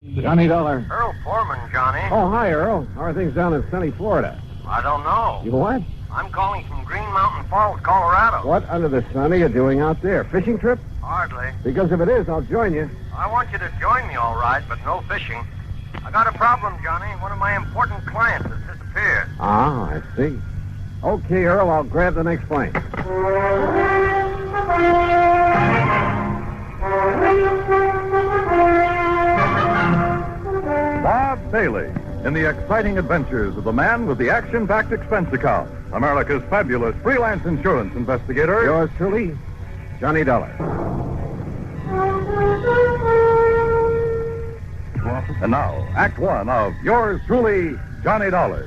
Johnny Dollar. Earl Foreman, Johnny. Oh, hi, Earl. How are things down in sunny Florida? I don't know. You what? I'm calling from Green Mountain Falls, Colorado. What under the sun are you doing out there? Fishing trip? Hardly. Because if it is, I'll join you. I want you to join me, all right, but no fishing. I got a problem, Johnny. One of my important clients has disappeared. Ah, I see. Okay, Earl, I'll grab the next plane. Bob Bailey, in the exciting adventures of the man with the action-packed expense account, America's fabulous freelance insurance investigator. Yours truly, Johnny Dollar. And now, Act One of yours truly, Johnny Dollar.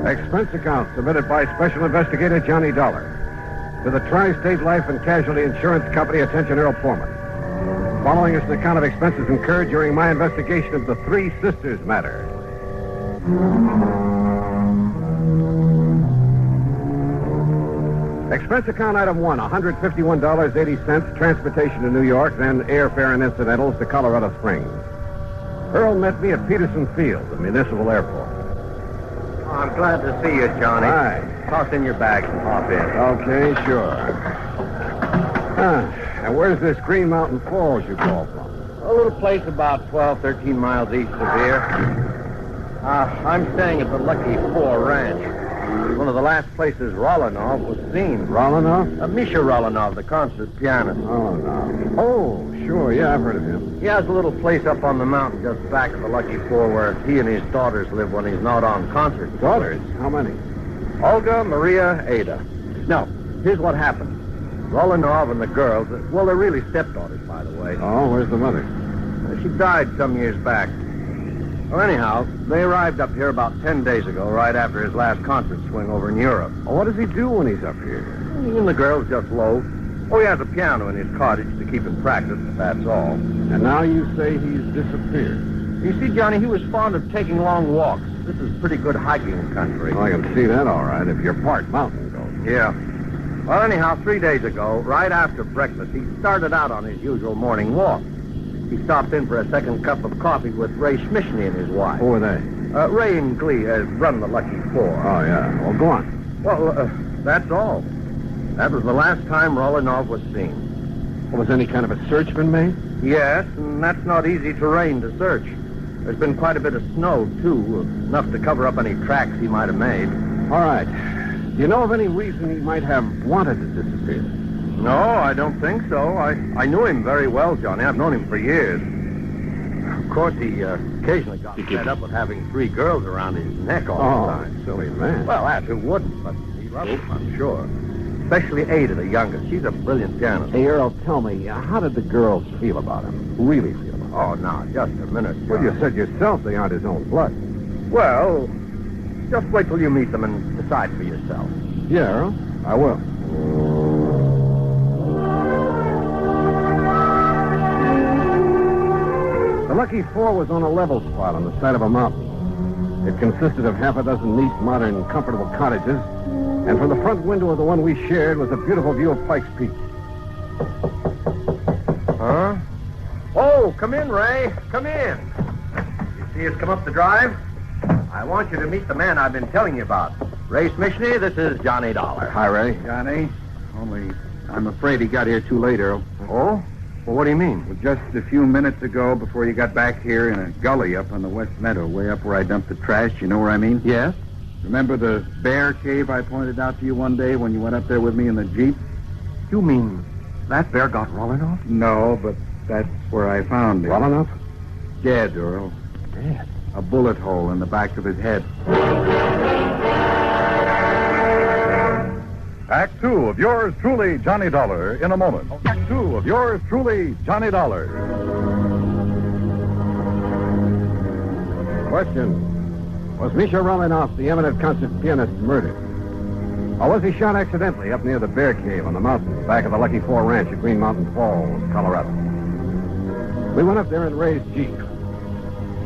Expense account submitted by Special Investigator Johnny Dollar. To the Tri-State Life and Casualty Insurance Company, attention Earl Foreman. Following is an account of expenses incurred during my investigation of the Three Sisters matter. Expense account item 1, $151.80, transportation to New York, then airfare and incidentals to Colorado Springs. Earl met me at Peterson Field, the municipal airport. I'm glad to see you, Johnny. Hi. Toss in your bags and hop in. Okay, sure. And where's this Green Mountain Falls you call from? A little place about 12, 13 miles east of here. I'm staying at the Lucky Four Ranch. One of the last places Rolanov was seen. Rolanov? Misha Rolanov, the concert pianist. Oh, no. Oh, sure. Yeah, I've heard of him. He has a little place up on the mountain just back of the Lucky Four where he and his daughters live when he's not on concert. Daughters? How many? Olga, Maria, Ada. Now, here's what happened. Rolanov and the girls, well, they're really stepdaughters, by the way. Oh, where's the mother? She died some years back. Well, anyhow, they arrived up here about 10 days ago, right after his last concert swing over in Europe. Oh, what does he do when he's up here? He and the girls just loaf. Oh, he has a piano in his cottage to keep in practice, but that's all. And now you say he's disappeared. You see, Johnny, he was fond of taking long walks. This is pretty good hiking country. Well, I can see that all right, if you're part mountain goat. Yeah. Well, anyhow, 3 days ago, right after breakfast, he started out on his usual morning walk. He stopped in for a second cup of coffee with Ray Schmischny and his wife. Who are they? Ray and Glee run the Lucky Four. Oh, yeah. Well, go on. Well, that's all. That was the last time Rolanov was seen. Well, has any kind of a search been made? Yes, and that's not easy terrain to search. There's been quite a bit of snow, too, enough to cover up any tracks he might have made. All right. Do you know of any reason he might have wanted to disappear? No, I don't think so. I knew him very well, Johnny. I've known him for years. Of course, he occasionally got fed up with having 3 girls around his neck all the time. Silly man. Well, that who wouldn't, but he loved them, I'm sure. Especially Ada, the youngest. She's a brilliant pianist. Hey, Earl, tell me, how did the girls feel about him? Really feel about him? Oh, now, just a minute, John. Well, you said yourself they aren't his own blood. Well, just wait till you meet them and decide for yourself. Yeah, Earl, I will. The Lucky Four was on a level spot on the side of a mountain. It consisted of half a dozen neat, modern, comfortable cottages, and from the front window of the one we shared was a beautiful view of Pikes Peak. Huh? Oh, come in, Ray. Come in. You see us come up the drive? I want you to meet the man I've been telling you about. Ray Schmischny, this is Johnny Dollar. Hi, Ray. Johnny, only I'm afraid he got here too late, Earl. Oh? Well, what do you mean? Well, just a few minutes ago, before you got back here in a gully up on the West Meadow, way up where I dumped the trash, you know where I mean? Yes? Remember the bear cave I pointed out to you one day when you went up there with me in the Jeep? You mean that bear got Rolanov? No, but that's where I found him. Well enough? Dead, Earl. Dead. A bullet hole in the back of his head. Act Two of yours truly, Johnny Dollar, in a moment. Act Two of yours truly, Johnny Dollar. Question. Was Misha Romanov, the eminent concert pianist, murdered? Or was he shot accidentally up near the Bear Cave on the mountain, back of the Lucky Four Ranch at Green Mountain Falls, Colorado? We went up there in Ray's Jeep.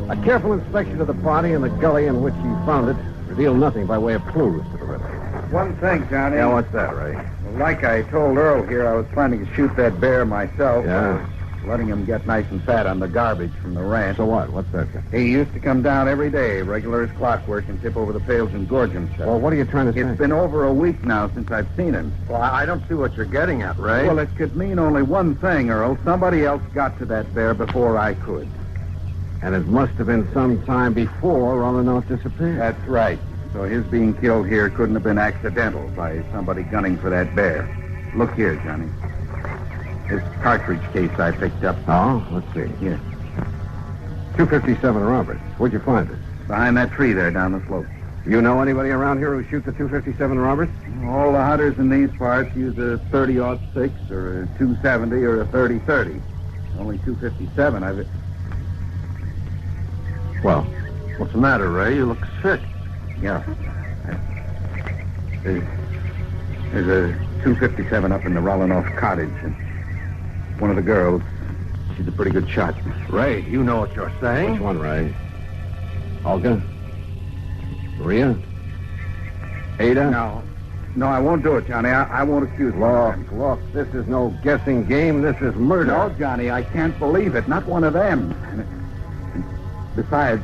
I A careful inspection of the body and the gully in which he found it revealed nothing by way of clues to the riddle. One thing, Johnny. Yeah, what's that, Ray? Like I told Earl here, I was planning to shoot that bear myself. Yeah? Letting him get nice and fat on the garbage from the ranch. So what? What's that? He used to come down every day, regular as clockwork, and tip over the pails and gorge himself. Well, what are you trying to say? It's been over a week now since I've seen him. Well, I don't see what you're getting at, Ray. Well, it could mean only one thing, Earl. Somebody else got to that bear before I could. And it must have been some time before Rolinoff disappeared. That's right. So his being killed here couldn't have been accidental by somebody gunning for that bear. Look here, Johnny. This cartridge case I picked up. Oh, let's see. Here. 257 Roberts. Where'd you find it? Behind that tree there down the slope. You know anybody around here who shoots a 257 Roberts? All the hunters in these parts use a 30-06 or a 270 or a 30-30. Only 257 I've... Well, What's the matter, Ray? You look sick. Yeah. There's a 257 up in the Rolinoff cottage, and one of the girls, she's a pretty good shot. Ray, you know what you're saying. which one, Ray? Olga? Maria? Ada? No, I won't do it, Johnny. I won't accuse Look, this is no guessing game. This is murder. No, Johnny, I can't believe it. Not one of them. Besides,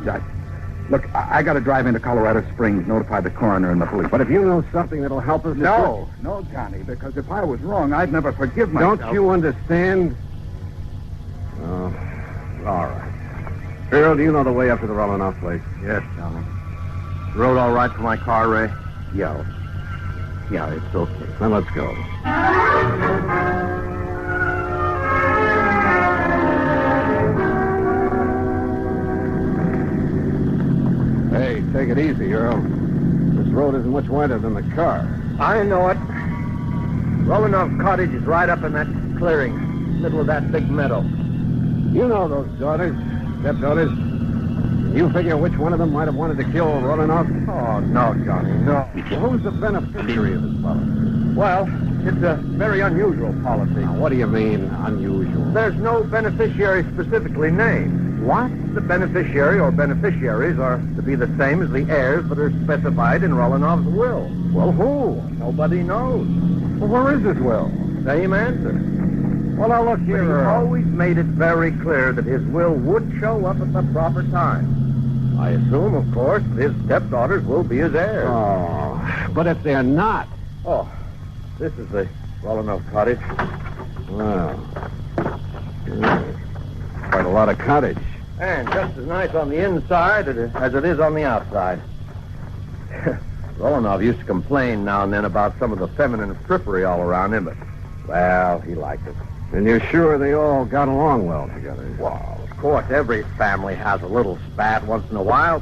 I got to drive into Colorado Springs, notify the coroner and the police. But if you know something that'll help us... No, Johnny, because if I was wrong, I'd never forgive myself. Don't you understand? Oh, all right. Earl, do you know the way up to the Rolinoff place? Yes, Johnny. Road all right for my car, Ray? Yeah, it's okay. Then let's go. Hey, take it easy, Earl. This road isn't much wider than the car. I know it. Rolinoff Cottage is right up in that clearing, middle of that big meadow. You know those daughters, stepdaughters. You figure which one of them might have wanted to kill Rolinoff? Oh, no, Johnny, no. Well, who's the beneficiary of this policy? Well, it's a very unusual policy. Now, what do you mean, unusual? There's no beneficiary specifically named. What? The beneficiary or beneficiaries are to be the same as the heirs that are specified in Rolinoff's will. Well, who? Nobody knows. Well, where is his will? Same answer. Well, now, look But here, he Earl. always made it very clear that his will would show up at the proper time. I assume, of course, that his stepdaughters will be his heirs. Oh, but if they're not... Oh, this is the Rolinoff cottage. Well, quite a lot of cottage. And just as nice on the inside as it is on the outside. Rolinoff used to complain now and then about some of the feminine frippery all around him, but, well, he liked it. And you're sure they all got along well together? Well, of course, every family has a little spat once in a while.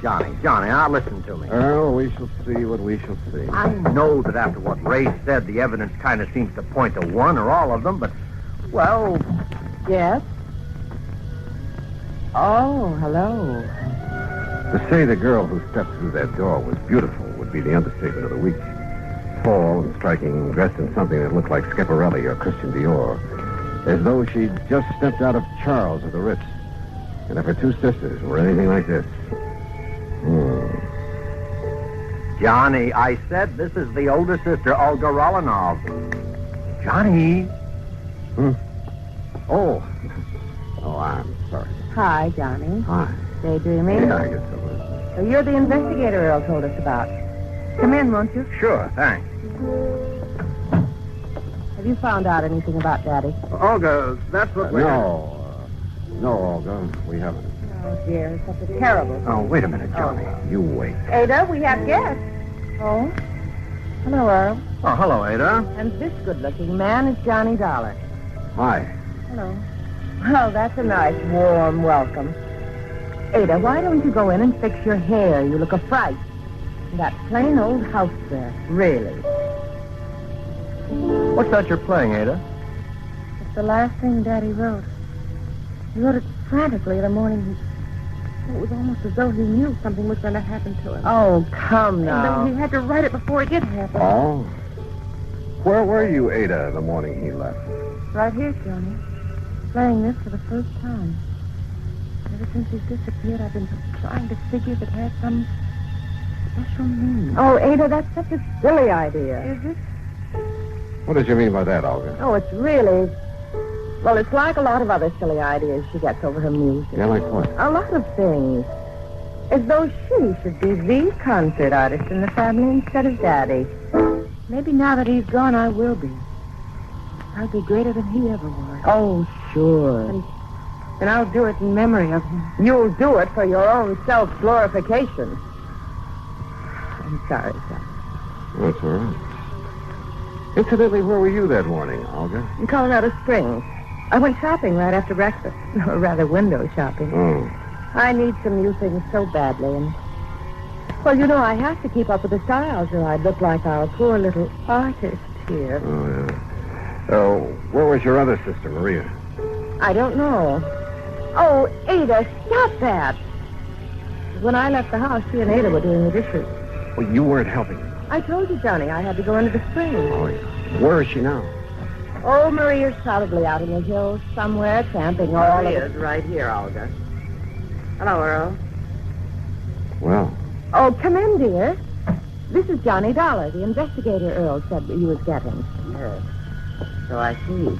Johnny, now listen to me. Earl, we shall see what we shall see. I know that after what Ray said, the evidence kind of seems to point to one or all of them, but, well... Yes? Oh, hello. To say the girl who stepped through that door was beautiful would be the understatement of the week. Tall and striking, dressed in something that looked like Schiaparelli or Christian Dior, as though she'd just stepped out of Charles or the Ritz. And if her two sisters were anything like this... Johnny, I said this is the older sister, Olga Rolinoff. Johnny. Oh, I'm sorry. Hi, Johnny. Hi. Daydreaming? Yeah, I guess so. So you're the investigator Earl told us about. Come in, won't you? Sure, thanks. Have you found out anything about Daddy? Olga, that's what we're... No, Olga, we haven't. Oh, dear, it's such a terrible... Oh, wait a minute, Johnny. You wait. Ada, we have guests. Oh? Hello, Earl. Oh, hello, Ada. And this good-looking man is Johnny Dollar. Hi. Hello. Well, that's a nice, warm welcome. Ada, why don't you go in and fix your hair? You look a fright. That plain old house there, really. What's that you're playing, Ada? It's the last thing Daddy wrote. He wrote it frantically the morning it was almost as though he knew something was going to happen to him. Oh, come now. And then he had to write it before it did happen. Oh? Where were you, Ada, the morning he left? Right here, Johnny. Playing this for the first time. Ever since he's disappeared, I've been trying to figure if it has some special meaning. Oh, Ada, that's such a silly idea. Is it? What did you mean by that, Olga? Oh, it's really... Well, it's like a lot of other silly ideas she gets over her music. Yeah, like what? A lot of things. As though she should be the concert artist in the family instead of Daddy. Maybe now that he's gone, I will be. I'll be greater than he ever was. Oh, sure. And I'll do it in memory of him. You'll do it for your own self-glorification. I'm sorry, son. That's all right. Incidentally, where were you that morning, Olga? In Colorado Springs. I went shopping right after breakfast. Or rather, window shopping. Oh. I need some new things so badly, and... Well, you know, I have to keep up with the styles, or I'd look like our poor little artist here. Oh, yeah. Oh, where was your other sister, Maria? I don't know. Oh, Ada, stop that. When I left the house, she and Ada were doing the dishes. Well, you weren't helping. I told you, Johnny, I had to go into the spring. Oh, yeah. Where is she now? Oh, Maria's probably out in the hills somewhere, camping all over. Maria's right here, Olga. Hello, Earl. Well. Oh, come in, dear. This is Johnny Dollar, the investigator Earl said that you was getting. Yes. So I see.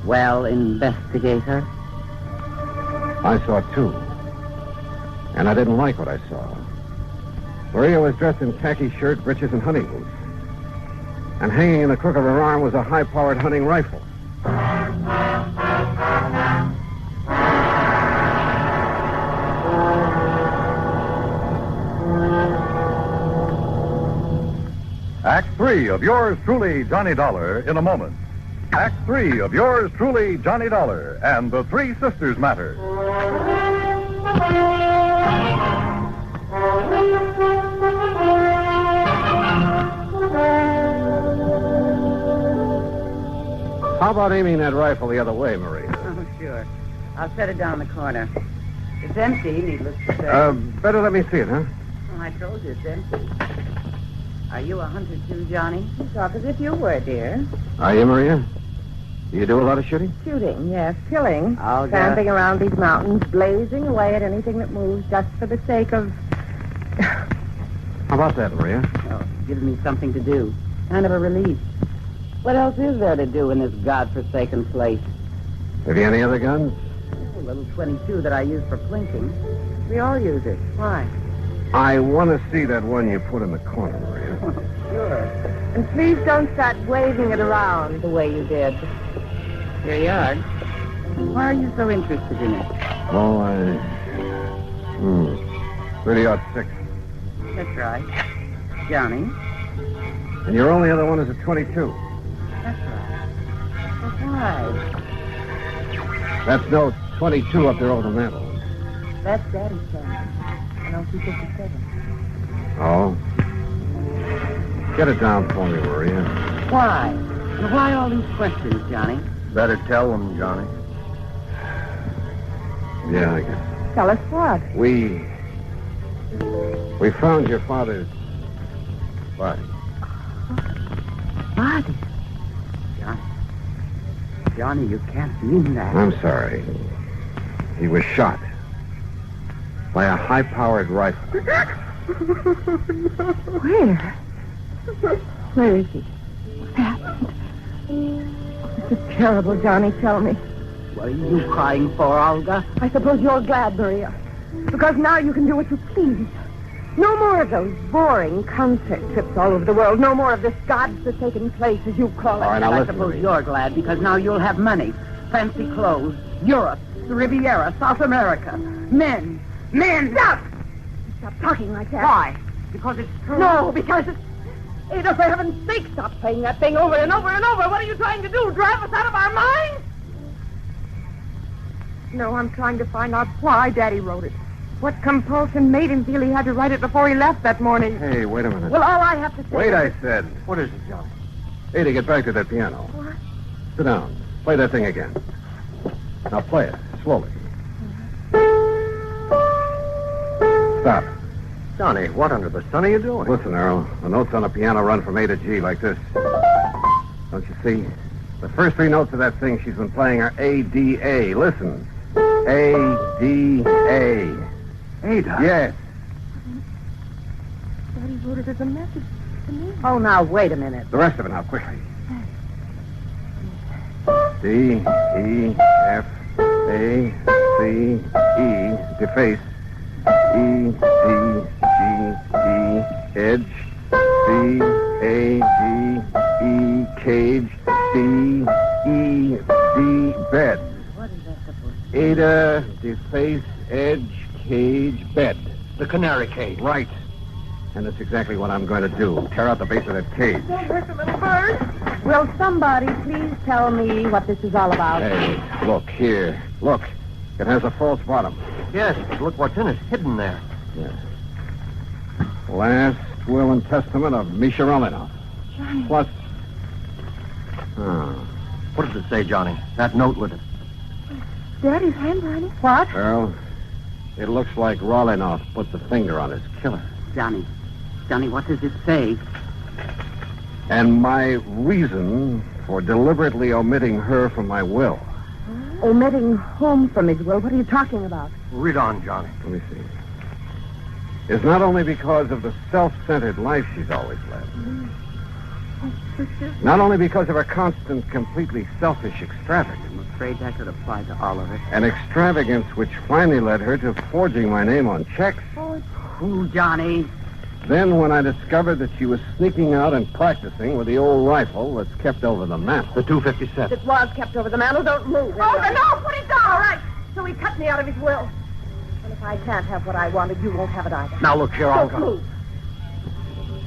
Well, investigator? I saw two. And I didn't like what I saw. Maria was dressed in khaki shirt, breeches, and hunting boots. And hanging in the crook of her arm was a high-powered hunting rifle. Act 3 of yours truly, Johnny Dollar, in a moment. Act 3 of yours truly, Johnny Dollar, and the Three Sisters Matter. How about aiming that rifle the other way, Maria? Oh, sure. I'll set it down the corner. It's empty, needless to say. Better let me see it, huh? Oh, I told you it's empty. Are you a hunter too, Johnny? You talk as if you were, dear. Are you, Maria? Do you do a lot of shooting? Shooting, yes. Killing. Olga. Camping around these mountains, blazing away at anything that moves just for the sake of... How about that, Maria? Oh, it gives me something to do. Kind of a relief. What else is there to do in this godforsaken place? Have you any other guns? A little 22 that I use for plinking. We all use it. Why? I want to see that one you put in the corner, Maria. Sure. And please don't start waving it around the way you did. Here you are. Why are you so interested in it? Well, 30-06. That's right. Johnny? And your only other one is a 22. That's right. But why? That's no 22 up there over the mantel. That's Daddy's son. An LT-57. Oh? Get it down for me, Maria. Why? And why all these questions, Johnny? Better tell them, Johnny. Yeah, I guess. Tell us what? We found your father's body. Body? Johnny, you can't mean that. I'm sorry. He was shot by a high-powered rifle. Where? Where is he? What happened? This is terrible, Johnny. Tell me. What are you crying for, Olga? I suppose you're glad, Maria. Because now you can do what you please. No more of those boring concert trips all over the world. No more of this godforsaken place, as you call it. All right, now I listen, suppose Maria. you're glad because now you'll have money, fancy clothes, Europe, the Riviera, South America, men. Stop! Stop talking like that. Why? Because it's true? No, because it's... Ada, for heaven's sake, stop playing that thing over and over and over. What are you trying to do? Drive us out of our minds? No, I'm trying to find out why Daddy wrote it. What compulsion made him feel he had to write it before he left that morning? Hey, wait a minute. Well, all I have to say Wait, is... I said. What is it, John? Ada, get back to that piano. What? Sit down. Play that thing again. Now play it, slowly. Stop. Johnny, what under the sun are you doing? Listen, Earl. The notes on the piano run from A to G like this. Don't you see? The first three notes of that thing she's been playing are A, D, A. Listen. A-D-A. Ada? Yes. Daddy wrote it as a message to me. Oh, now, wait a minute. The rest of it now, quickly. D-E-F-A-C-E, deface. E-D-G-E, edge. C-A-G-E, cage. D-E-D, bed. What is that supposed to Ada, deface, edge, cage, bed. The canary cage. Right. And that's exactly what I'm going to do. Tear out the base of that cage. Don't hurt the little bird. Will somebody please tell me what this is all about? Hey, look here. Look. It has a false bottom. Yes, but look what's in it, hidden there. Yeah. Last will and testament of Misha Romanov. Johnny. Plus... What does it say, Johnny? That note with it. Daddy's handwriting. What? Well, it looks like Romanov put the finger on his killer. Johnny, what does it say? And my reason for deliberately omitting her from my will. Omitting whom from his will? What are you talking about? Read on, Johnny. Let me see. Is not only because of the self-centered life she's always led. Not only because of her constant, completely selfish extravagance. I'm afraid that could apply to all of it. An extravagance which finally led her to forging my name on checks. Who, Johnny? Then when I discovered that she was sneaking out and practicing with the old rifle that's kept over the mantel. The 257. It was kept over the mantel. Don't move. Oh, no, put it down. All right. So he cut me out of his will. And if I can't have what I wanted, you won't have it either. Now, look here, I'll Don't go. move.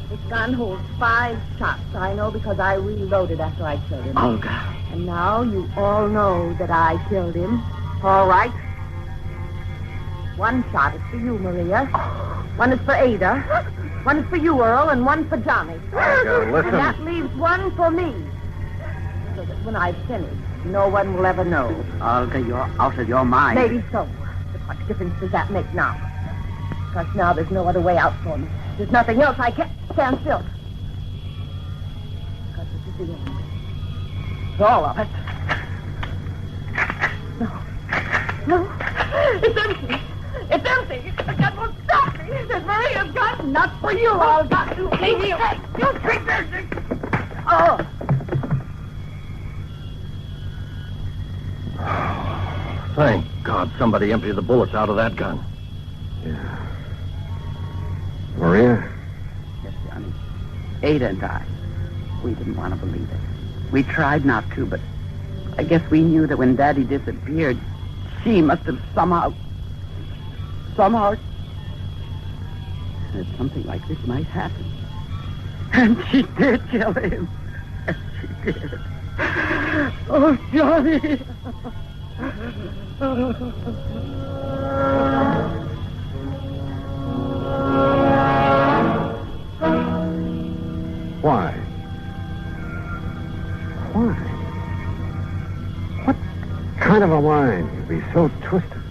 This gun holds 5 shots. I know because I reloaded after I killed him. Olga. And now you all know that I killed him. All right. 1 shot is for you, Maria. 1 is for Ada. 1 is for you, Earl, and 1 for Johnny. Olga, listen. And that leaves 1 for me. So that when I've finished, no one will ever know. Olga, you're out of your mind. Maybe so. But what difference does that make now? Because now there's no other way out for me. There's nothing else. I can't stand still. Because this is the end. All of it. No. It's empty. It's empty. The gun won't stop me. There's Maria's gun. Not for you, Olga. Leave me alone. You creature. Oh. Thank God somebody emptied the bullets out of that gun. Yeah. Maria? Yes, Johnny. Ada and I, we didn't want to believe it. We tried not to, but I guess we knew that when Daddy disappeared, she must have somehow that something like this might happen. And she did kill him. Yes, she did. Oh, Johnny. Why? Why? What kind of a mind could be so twisted?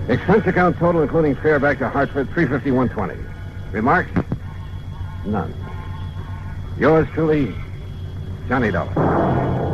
Expense account total, including fare back to Hartford, $351.20. Remarks? None. Yours truly, Johnny Dollar.